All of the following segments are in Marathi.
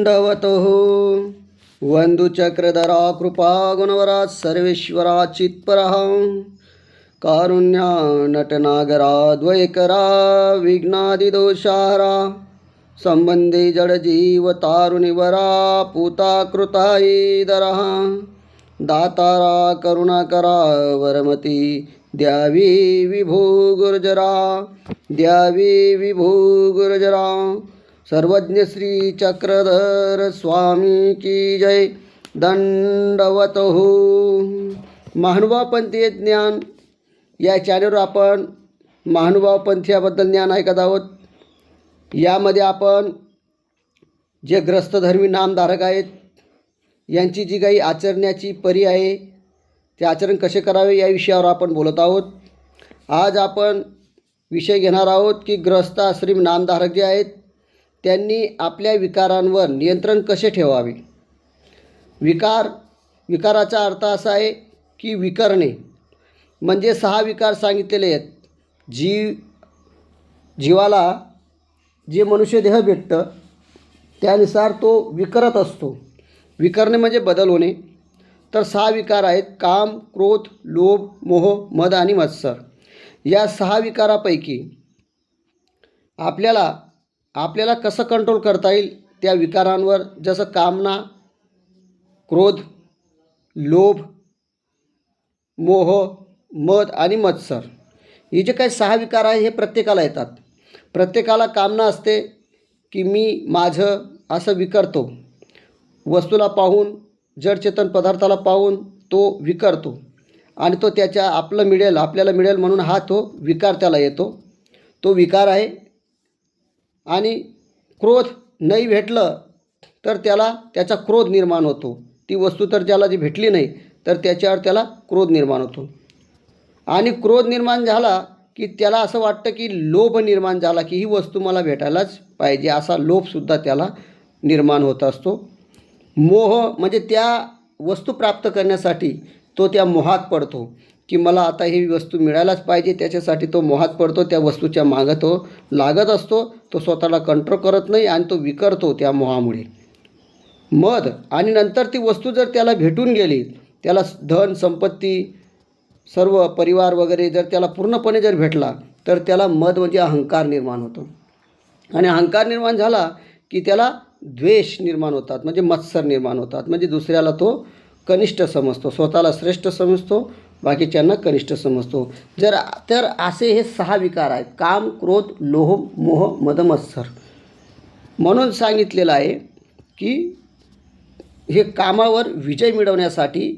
दंडवतः वंदुचक्रधरा कृपा गुणवरा सर्वेश्वरा चित्परः कारुण्या नटनागरा द्वयकरा विघ्नादिदोषाहरा संबंधी जडजीव तारुणिवरा पूता कृताईदरः दातारा करुणाकरा वरमती द्यावी विभू गुर्जरा द्यावी विभू गुर्जरा। सर्वज्ञ श्री चक्रधर स्वामी की जय। दंडवतः। महानुभावपंथी ज्ञान या चॅनलवर आपण महानुभावपंथीयाबद्दल ज्ञान ऐकत आहोत। यामध्ये आपण जे ग्रस्तधर्मी नामधारक आहेत यांची जी काही आचरण्याची परी आहे ते आचरण कसे करावे या विषयावर आपण बोलत आहोत। आज आपण विषय घेणार आहोत की ग्रस्त आश्रमी नामधारक जे आहेत त्यांनी आपल्या विकारांवर नियंत्रण कसे ठेवावे। विकाराचा अर्थ असा आहे की विकरणे म्हणजे 6 विकार सांगितलेले आहेत। जीवाला जे मनुष्य देह भेटतं त्यानुसार तो विकरत असतो। विकरणे म्हणजे बदल होणे। तर 6 विकार आहेत, काम, क्रोध, लोभ, मोह, मद आणि मत्सर। या 6 विकारापैकी आपल्याला कसं कंट्रोल करता येईल त्या विकारांवर, जसं कामना, क्रोध, लोभ, मोह, मद आणि मत्सर, हे जे काही 6 विकार आहे हे प्रत्येकाला येतात। प्रत्येकाला कामना असते की मी माझं असं विकरतो। वस्तूला पाहून, जडचेतन पदार्थाला पाहून तो विकरतो आणि तो त्याच्या आपल्याला मिळेल म्हणून हा तो विकार त्याला येतो, तो विकार आहे। आणि क्रोध नाही भेटलं तर त्याचा क्रोध निर्माण होतो। ती वस्तू तर त्याला जी भेटली नाही तर त्याच्यावर त्याला क्रोध निर्माण होतो। आणि क्रोध निर्माण झाला की त्याला असं वाटतं की लोभ निर्माण झाला की ही वस्तू मला भेटायलाच पाहिजे, असा लोभसुद्धा त्याला निर्माण होत असतो। मोह म्हणजे त्या वस्तू प्राप्त करण्यासाठी तो त्या मोहात पडतो की मला आता ही वस्तू मिळायलाच पाहिजे, त्याच्यासाठी तो मोहात पडतो, त्या वस्तूच्या मागं तो लागत असतो। तो स्वतःला कंट्रोल करत नाही आणि तो विकरतो त्या मोहामुळे। मद आणि नंतर ती वस्तू जर त्याला भेटून गेली, त्याला धन संपत्ती सर्व परिवार वगैरे जर त्याला पूर्णपणे जर भेटला तर त्याला मद म्हणजे अहंकार निर्माण होतो। आणि अहंकार निर्माण झाला की त्याला द्वेष निर्माण होतात, म्हणजे मत्सर निर्माण होतात। म्हणजे दुसऱ्याला तो कनिष्ठ समजतो, स्वतःला श्रेष्ठ समजतो, बाकीच्यांना कनिष्ठ समजतो। तर असे हे 6 विकार आहेत, काम, क्रोध, लोभ, मोह, मद, मत्सर। म्हणून सांगितलेलं आहे की हे कामावर विजय मिळवण्यासाठी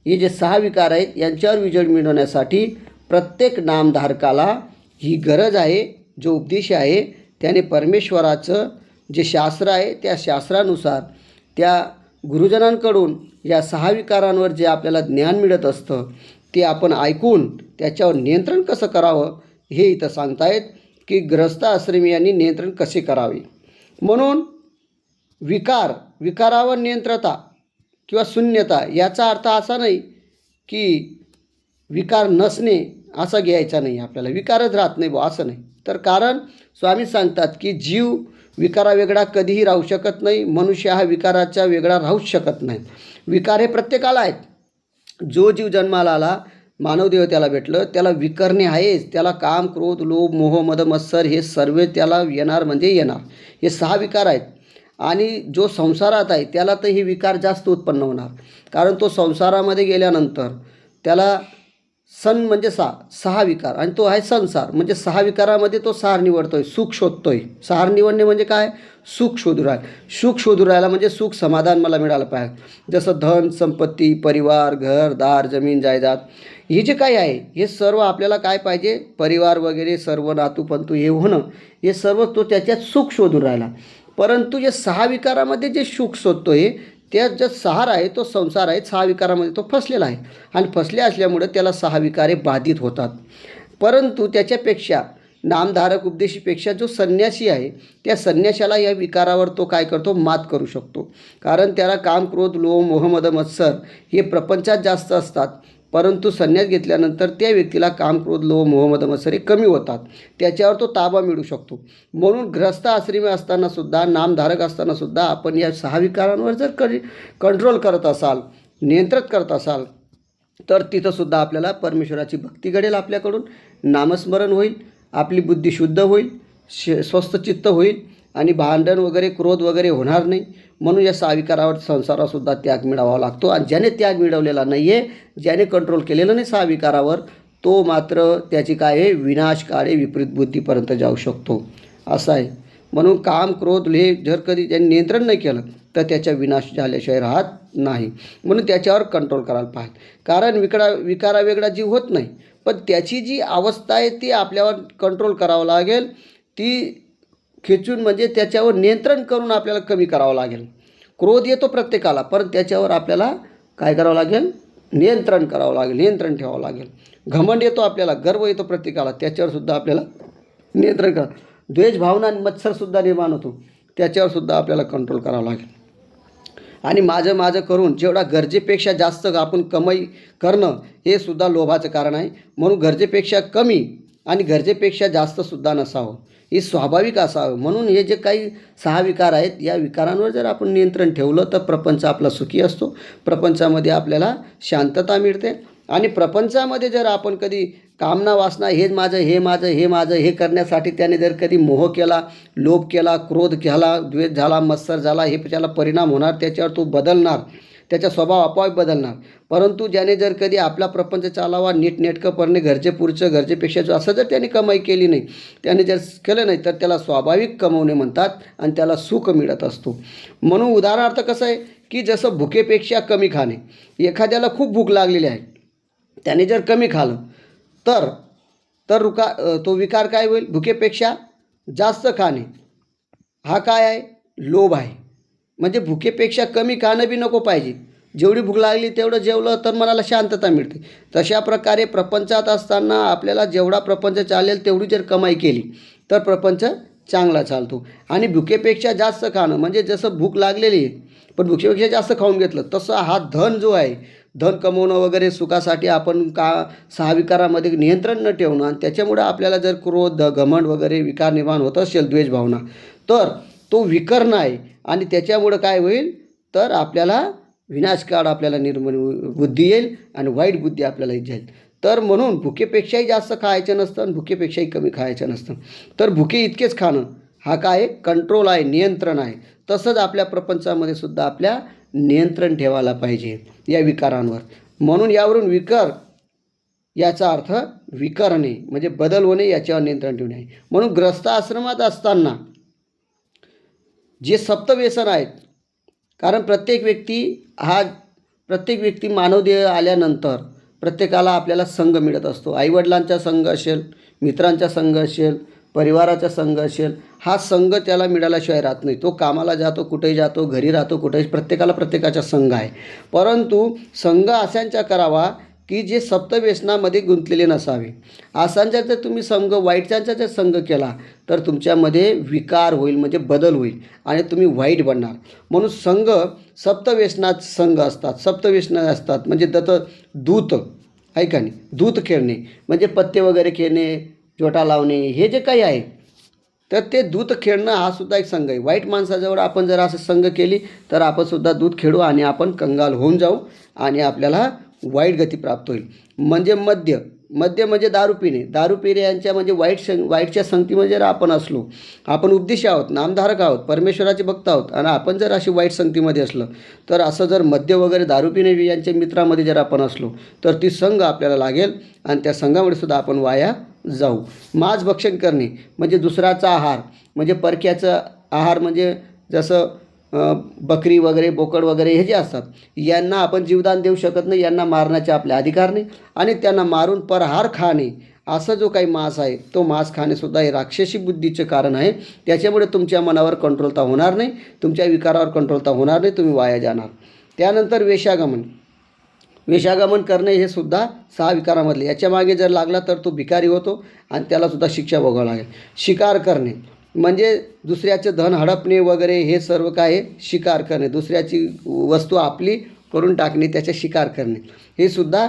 हे जे 6 विकार आहेत यांच्यावर विजय मिळवण्यासाठी प्रत्येक नामधारकाला ही गरज आहे। जो उपदेश आहे त्याने परमेश्वराचं जे शास्त्र आहे त्या शास्त्रानुसार त्या गुरुजनांकडून या 6 विकारांवर जे आपल्याला ज्ञान मिळत असतं ते आपण ऐकून त्याच्यावर नियंत्रण कसं करावं हे इथं सांगतायत की ग्रस्त आश्रमी यांनी नियंत्रण कसे करावे। म्हणून विकारावर नियंत्रता किंवा शून्यता याचा अर्थ असा नाही की विकार नसणे असं घ्यायचा नाही, आपल्याला विकारच राहत नाही बा असं नाही। तर कारण स्वामी सांगतात की जीव विकारावेगळा कधीही राहू शकत नाही, मनुष्य हा विकाराच्या वेगळा राहूच शकत नाही। विकार हे प्रत्येकाला आहेत। जो जीव जन्माला आला, मानवदेह त्याला भेटलं, त्याला विकरणे आहेच। त्याला काम, क्रोध, लोभ, मोह, मद, मत्सर हे सर्व त्याला येणार म्हणजे येणार। हे 6 विकार आहेत। आणि जो संसारात आहे त्याला तर हे विकार जास्त उत्पन्न होणार, कारण तो संसारामध्ये गेल्यानंतर त्याला म्हणजे 6 विकार आणि तो आहे संसार। म्हणजे 6 विकारामध्ये तो सार निवडतोय, सुख शोधतोय। सार निवडणे म्हणजे काय? सुख शोधू राहिला म्हणजे सुख समाधान मला मिळालं पाहिजे। जसं धन संपत्ती, परिवार, घर दार, जमीन जायदाद हे जे काही आहे हे सर्व आपल्याला काय पाहिजे, परिवार वगैरे सर्व नातूपंतू हे होणं, हे सर्व तो त्याच्यात सुख शोधून राहिला। परंतु जे 6 विकारामध्ये जे सुख शोधतोय त्यात जो सार आहे तो संसार आहे, 6 विकारामध्ये तो फसलेला आहे। आणि फसले असल्यामुळे त्याला 6 विकारे बाधित होतात। परंतु त्याच्यापेक्षा नामधारक उपदेशीपेक्षा जो संन्यासी आहे त्या संन्याशाला या विकारावर तो काय करतो, मात करू शकतो। कारण त्याला काम, क्रोध, लोभ, मोह, मद, मत्सर हे प्रपंचात जास्त असतात, परंतु संन्यास घेतल्यानंतर त्या व्यक्तीला काम, क्रोध, लोभ, मोह, मद, मत्सर हे कमी होतात, त्याच्यावर तो ताबा मिळू शकतो. म्हणून ग्रस्त आश्रमी असतानासुद्धा, नामधारक असतानासुद्धा आपण या 6 विकारांवर जर कंट्रोल करत असाल, नियंत्रित करत असाल, तर तिथंसुद्धा आपल्याला परमेश्वराची भक्ती घडेल, आपल्याकडून नामस्मरण होईल, आपली बुद्धी शुद्ध होईल, स्वस्थ चित्त होईल आणि भांडण वगैरे, क्रोध वगैरे होणार नाही. म्हणून या 6 विकारावर संसारासुद्धा त्याग मिळावा लागतो. आणि ज्याने त्याग मिळवलेला नाही आहे, ज्याने कंट्रोल केलेलं नाही 6 विकारावर, तो मात्र त्याची काय आहे, विनाशकाळी विपरीत बुद्धीपर्यंत जाऊ शकतो, असं आहे. म्हणून काम, क्रोध, हे जर कधी ज्यांनी नियंत्रण नाही केलं तर त्याचा विनाश झाल्याशिवाय राहत नाही. म्हणून त्याच्यावर कंट्रोल करायला पाहिजे. कारण विकारा वेगळा जीव होत नाही, पण त्याची जी अवस्था आहे ती आपल्यावर कंट्रोल करावं लागेल. ती खेचून म्हणजे त्याच्यावर नियंत्रण करून आपल्याला कमी करावं लागेल. क्रोध येतो प्रत्येकाला, पण त्याच्यावर आपल्याला काय करावं लागेल, नियंत्रण करावं लागेल, नियंत्रण ठेवावं लागेल. घमंड येतो आपल्याला, गर्व येतो प्रत्येकाला, त्याच्यावरसुद्धा आपल्याला नियंत्रण करा. द्वेष भावना आणि मत्सरसुद्धा निर्माण होतो, त्याच्यावरसुद्धा आपल्याला कंट्रोल करावं लागेल. आणि माझं करून जेवढा गरजेपेक्षा जास्त आपण कमाई करणं हे सुद्धा लोभाचं कारण आहे. म्हणून गरजेपेक्षा कमी आणि गरजेपेक्षा जास्तसुद्धा नसावं, हे स्वाभाविक असावं. म्हणून हे जे काही 6 विकार आहेत, या विकारांवर जर आपण नियंत्रण ठेवलं तर प्रपंच आपला सुखी असतो, प्रपंचामध्ये आपल्याला शांतता मिळते. आणि प्रपंचामध्ये जर आपण कधी कामना, वासना, हेच माझं, हे माझं, हे माझं, हे करण्यासाठी त्याने जर कधी मोह केला, लोभ केला, क्रोध केला, द्वेष झाला, मत्सर झाला, हे त्याला परिणाम होणार, त्याच्यावर तो बदलणार, त्याचा स्वभाव आपोआप बदलणार. परंतु ज्याने जर कधी आपला प्रपंच चालावा नीटनेटकंपणे, घरचेपुरचं, गरजेपेक्षा असं जर त्याने कमाई केली नाही, त्याने जर केलं नाही, तर त्याला स्वाभाविक कमवणे म्हणतात आणि त्याला सुख मिळत असतो. म्हणून उदाहरणार्थ कसं आहे की जसं भुकेपेक्षा कमी खाणे, एखाद्याला खूप भूक लागलेली आहे, त्याने जर कमी खाल्लं तर तो विकार काय होईल, भुकेपेक्षा जास्त खाणे, हा काय आहे, लोभ आहे. म्हणजे भुकेपेक्षा कमी खाणं बी नको पाहिजे, जेवढी भूक लागली तेवढं जेवलं तर मनाला शांतता मिळते. तशा प्रकारे प्रपंचात असताना आपल्याला जेवढा प्रपंच चालेल तेवढी जर कमाई केली तर प्रपंच चांगला चालतो. आणि भुकेपेक्षा जास्त खाणं म्हणजे जसं भूक लागलेली आहे पण भुकेपेक्षा जास्त खाऊन घेतलं, तसं हा धन जो आहे, धन कमवणं वगैरे सुखासाठी आपण 6 विकारामध्ये नियंत्रण न ठेवणं, आणि त्याच्यामुळे आपल्याला जर क्रोध, घमंड वगैरे विकार निर्माण होत असेल, द्वेष भावना, तर तो विकर्ण आहे. आणि त्याच्यामुळं काय होईल, तर आपल्याला विनाशकाळ आपल्याला निर्माण बुद्धी येईल आणि वाईट बुद्धी आपल्याला जाईल. तर म्हणून भुकेपेक्षाही जास्त खायचं नसतं आणि भुकेपेक्षाही कमी खायचं नसतं. तर भुके इतकेच खाणं हा काय कंट्रोल आहे, नियंत्रण आहे. तसंच आपल्या प्रपंचामध्ये सुद्धा आपल्या नियंत्रण ठेवायला पाहिजे या विकारांवर. म्हणून यावरून विकार याचा अर्थ विकरणे म्हणजे बदल होणे, याच्यावर नियंत्रण ठेवणे आहे. म्हणून ग्रस्त आश्रमात असताना जे सप्तव्यसन आहेत, कारण प्रत्येक व्यक्ती मानवदेह आल्यानंतर प्रत्येकाला आपल्याला संघ मिळत असतो. आईवडिलांचा संघ असेल, मित्रांचा संघ असेल, परिवाराचा संघ असेल, हा संघ त्याला मिळाल्याशिवाय राहत नाही. तो कामाला जातो, कुठेही जातो, घरी राहतो, कुठेही, प्रत्येकाला प्रत्येकाचा संघ आहे. परंतु संघ अशांचा करावा की जे सप्तव्यसनामध्ये गुंतलेले नसावे. असांचा जर तुम्ही संघ, वाईटच्यांचा जर संघ केला तर तुमच्यामध्ये विकार होईल, म्हणजे बदल होईल आणि तुम्ही वाईट बनणार. म्हणून संघ सप्तव्यसनात संघ असतात, सप्तव्यसनं असतात. म्हणजे दूत आहे का नाही, दूत खेळणे म्हणजे पत्ते वगैरे खेळणे, जोटा लावणे, हे जे काही आहे, तर ते दूत खेळणं हा सुद्धा एक संघ आहे. वाईट माणसाजवळ आपण जर असं संघ केली तर आपण सुद्धा दूत खेळू आणि आपण कंगाल होऊन जाऊ आणि आपल्याला वाईट गती प्राप्त होईल. म्हणजे मद्य म्हणजे दारू पिणे यांच्या म्हणजे वाईटच्या संगतीमध्ये जर आपण असलो, आपण उपदेशी आहोत, नामधारक आहोत, परमेश्वराचे भक्त आहोत, आणि आपण जर अशी वाईट संगतीमध्ये असलं तर असं जर मद्य वगैरे दारू पिणे यांच्या मित्रामध्ये जर आपण असलो तर ती संघ आपल्याला लागेल आणि त्या संघामुळे सुद्धा आपण वाया जाऊ. मांस भक्षण करणे म्हणजे दुसऱ्याचा आहार, म्हणजे परक्याचा आहार, म्हणजे जसं बकरी वगैरे, बोकड वगैरे हे जे असतात, यांना आपण जीवदान देऊ शकत नाही, यांना मारण्याचे आपले अधिकार नाही. आणि त्यांना मारून परहार खाणे, असा जो काही मांस आहे तो मांस खाणेसुद्धा हे राक्षसी बुद्धीचे कारण आहे. त्याच्यामुळे तुमच्या मनावर कंट्रोलता होणार नाही, तुमच्या विकारावर कंट्रोलता होणार नाही, तुम्ही वाया जाणार. त्यानंतर वेश्यागमन करणे हे सुद्धा 6 विकारामधले. याच्यामागे जर लागला तर तो भिकारी होतो आणि त्यालासुद्धा शिक्षा भोगावी लागेल. शिकार करणे म्हणजे दुसऱ्याचे धन हडपणे वगैरे, हे सर्व काय शिकार करणे, दुसऱ्याची वस्तू आपली करून टाकणे, त्याचा शिकार करणे, हे सुद्धा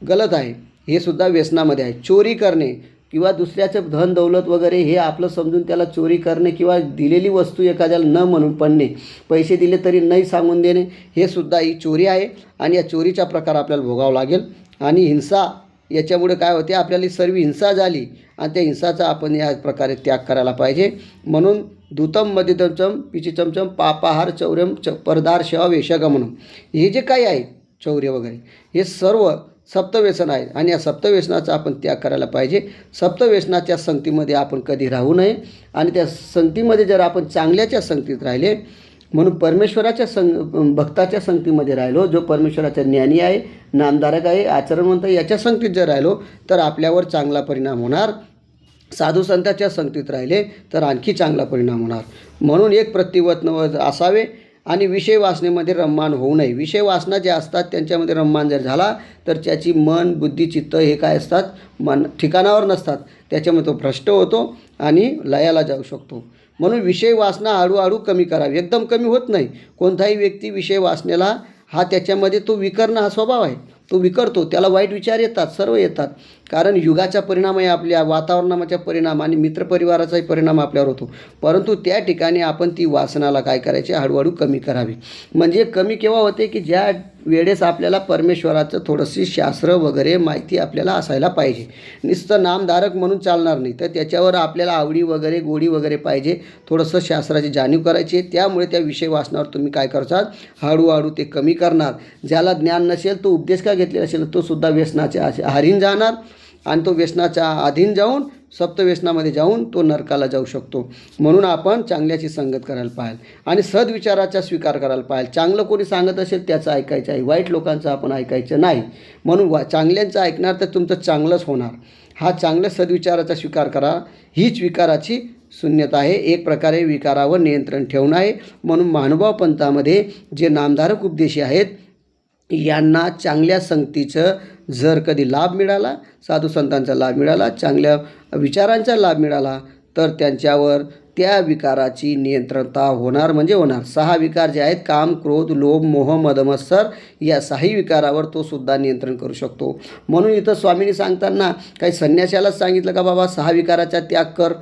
गलत आहे, हे सुद्धा व्यसनामध्ये आहे. चोरी करणे किंवा दुसऱ्याचं धन दौलत वगैरे हे आपलं समजून त्याला चोरी करणे किंवा दिलेली वस्तू एखाद्याला न म्हणून पडणे, पैसे दिले तरी नाही सांगून देणे, हे सुद्धा ही चोरी आहे. आणि या चोरीचा प्रकार आपल्याला भोगावा लागेल. आणि हिंसा, याच्यामुळे काय होते, आपल्याला सर्व हिंसा झाली आणि त्या हिंसाचा आपण या प्रकारे त्याग करायला पाहिजे. म्हणून धूतम मदितम पिचिचमचम पापाहार चौर्यम परदार शेवा वेशगमनम, हे जे काही आहे चौर्य वगैरे, हे सर्व सप्तव्यसन आहे आणि या सप्तव्यसनाचा आपण त्याग करायला पाहिजे. सप्तव्यसनाच्या संगतीमध्ये आपण कधी राहू नये. आणि त्या संगतीमध्ये जर आपण चांगल्याच्या संगतीत राहिले, म्हणून परमेश्वराच्या भक्ताच्या संगतीमध्ये राहिलो, जो परमेश्वराचा ज्ञानी आहे, नामधारक आहे, आचरणवंत, याच्या संगतीत जर राहिलो तर आपल्यावर चांगला परिणाम होणार. साधू संतांच्या संगतीत राहिले तर आणखी चांगला परिणाम होणार. म्हणून एक प्रतिवत असावे आणि विषय वासनेमध्ये रममाण होऊ नये. विषय वासना ज्या असतात त्यांच्यामध्ये रममाण जर झाला तर त्याची मन, बुद्धी, चित्त हे काय असतात, मन ठिकाणावर नसतात, त्याच्यामुळे तो भ्रष्ट होतो आणि लयाला जाऊ शकतो. म्हणून विषय वासना हळूहळू कमी करावी, एकदम कमी होत नाही. कोणताही व्यक्ती विषय वासनेला हा त्याच्यामध्ये तो विकरणं हा स्वभाव आहे, तो विकरतो, त्याला वाईट विचार येतात, सर्व येतात. कारण युगाचा परिणाम आहे, आपल्या वातावरणाचा परिणाम आणि मित्रपरिवाराचाही परिणाम आपल्यावर होतो. परंतु त्या ठिकाणी आपण ती वासनाला काय करायचे, हळूहळू कमी करावी. म्हणजे कमी केव्हा होते की ज्या वेळेस आपल्याला परमेश्वराचं थोडंशी शास्त्र वगैरे माहिती आपल्याला असायला पाहिजे. नुसतं नामधारक म्हणून चालणार नाही, तर त्याच्यावर आपल्याला आवडी वगैरे गोडी वगैरे पाहिजे, थोडंसं शास्त्राची जाणीव करायची. त्यामुळे त्या विषय वासनावर तुम्ही काय करतात, हळूहळू ते कमी करणार. ज्याला ज्ञान नसेल तो उपदेश का घेतलेला असेल तो सुद्धा व्यसनाच्या आहारीन जाणार आणि तो व्यसनाच्या अधीन जाऊन सप्तव्यसनामध्ये जाऊन तो नरकाला जाऊ शकतो. म्हणून आपण चांगल्याची संगत करायला पाहिजे आणि सद्विचाराचा स्वीकार करायला पाहिजे. चांगलं कोणी सांगत असेल त्याचं ऐकायचं आहे, वाईट लोकांचं आपण ऐकायचं नाही. म्हणून चांगल्यांचं ऐकणार तर तुमचं चांगलंच होणार. हा चांगल्या सद्विचाराचा स्वीकार करा, हीच विकाराची शून्यता आहे, एक प्रकारे विकारावर नियंत्रण ठेवणं आहे. म्हणून महानुभाव पंथामध्ये जे नामधारक उपदेशी आहेत यांना चांगल्या संगतीचं जर कधी लाभ मिळाला, साधू संतांचा लाभ मिळाला, चांगल्या विचारांचा लाभ मिळाला तर त्यांच्यावर त्या विकाराची नियंत्रणता होणार म्हणजे होणार. 6 विकार जे आहेत, काम, क्रोध, लोभ, मोह, मद, मत्सर, या 6 विकारावर तो सुद्धा नियंत्रण करू शकतो. म्हणून इथं स्वामींनी सांगताना काही संन्याशालाच सांगितलं का बाबा 6 विकाराचा त्याग कर,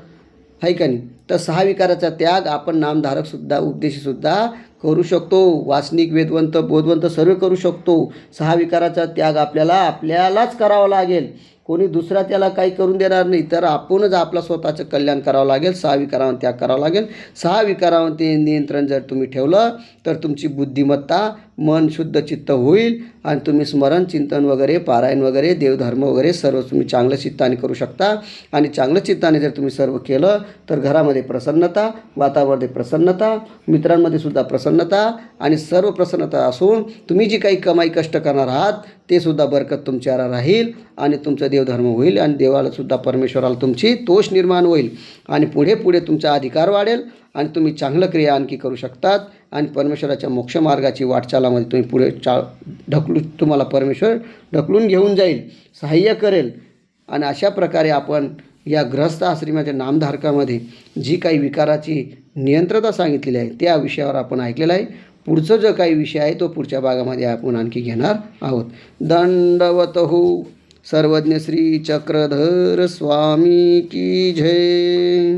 आहे का नाही? तर 6 विकाराचा त्याग आपण नामधारकसुद्धा उपदेशीसुद्धा करू शकतो. वासनिक, वेदवंत, बोधवंत सर्व करू शकतो. 6 विकाराचा त्याग आपल्यालाच करावा लागेल, कोणी दुसरा त्याला काही करून देणार नाही, तर आपणच आपलं स्वतःचं कल्याण करावं लागेल. 6 विकारावर त्याग करावा लागेल. 6 विकारावर ते नियंत्रण जर तुम्ही ठेवलं तर तुमची बुद्धिमत्ता, मन शुद्ध चित्त होईल आणि तुम्ही स्मरण, चिंतन वगैरे, पारायण वगैरे, देवधर्म वगैरे सर्व तुम्ही चांगलं चित्ताने करू शकता. आणि चांगलं चित्ताने जर तुम्ही सर्व केलं तर घरामध्ये प्रसन्नता, वातावरणामध्ये प्रसन्नता, मित्रांमध्ये सुद्धा प्रसन्नता आणि सर्व प्रसन्नता असून तुम्ही जी काही कमाई कष्ट करणार आहात ते सुद्धा बरकत तुमच्यावर राहील आणि तुमचं देवधर्म होईल आणि देवाला सुद्धा, परमेश्वराला तुमची तोष निर्माण होईल आणि पुढे पुढे तुमचा अधिकार वाढेल आणि तुम्ही चांगलं क्रिया आणखी करू शकतात आणि परमेश्वराच्या मोक्षमार्गाची वाटचालामध्ये तुम्ही पुढे तुम्हाला परमेश्वर ढकलून घेऊन जाईल, सहाय्य करेल. आणि अशा प्रकारे आपण या गृहस्थ आश्रमाच्या नामधारकामध्ये जी काही विकाराची नियंत्रणता सांगितलेली आहे त्या विषयावर आपण ऐकलेलं आहे. पुढचं जो काही विषय आहे तो पुढच्या भागामध्ये आपण आणखी घेणार आहोत. दंडवतहु सर्वज्ञ श्री चक्रधर स्वामी की जय.